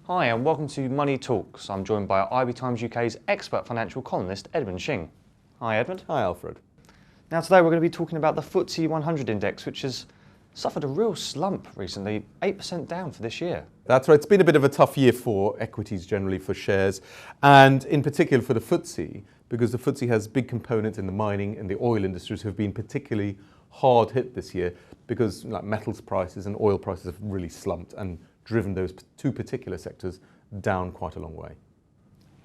Hi and welcome to Money Talks. I'm joined by IBTimes UK's expert financial columnist, Edmund Shing. Hi Edmund. Hi Alfred. Now today we're going to be talking about the FTSE 100 index, which has suffered a real slump recently, 8% down for this year. That's right, it's been a bit of a tough year for equities generally, for shares, and in particular for the FTSE, because the FTSE has big components in the mining and the oil industries who have been particularly hard hit this year because metals prices and oil prices have really slumped and driven those two particular sectors down quite a long way.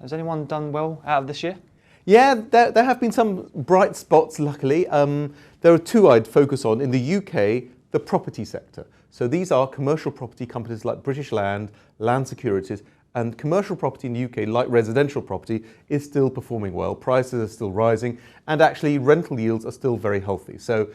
Has anyone done well out of this year? Yeah, there have been some bright spots, luckily. There are two I'd focus on. In the UK, the property sector. So these are commercial property companies like British Land, Land Securities, and commercial property in the UK, like residential property, is still performing well. Prices are still rising, and actually rental yields are still very healthy. So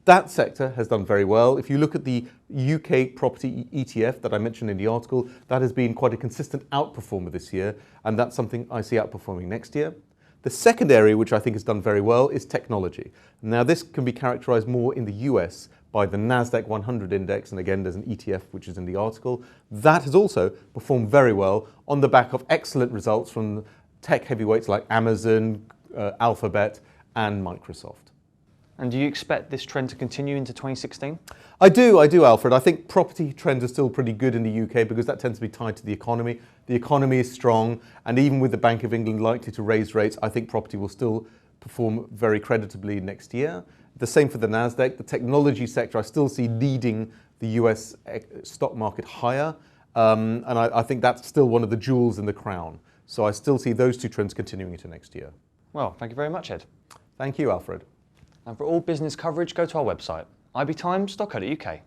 that sector has done very well. If you look at the UK property ETF that I mentioned in the article, that has been quite a consistent outperformer this year, and that's something I see outperforming next year. The second area which I think has done very well is technology. Now this can be characterized more in the US by the NASDAQ 100 index, and again there's an ETF which is in the article. That has also performed very well on the back of excellent results from tech heavyweights like Amazon, Alphabet and Microsoft. And do you expect this trend to continue into 2016? I do, Alfred. I think property trends are still pretty good in the UK because that tends to be tied to the economy. The economy is strong, and even with the Bank of England likely to raise rates, I think property will still perform very creditably next year. The same for the NASDAQ. The technology sector I still see leading the US stock market higher, and I think that's still one of the jewels in the crown. So I still see those two trends continuing into next year. Well, thank you very much, Ed. Thank you, Alfred. And for all business coverage, go to our website, ibtimes.co.uk.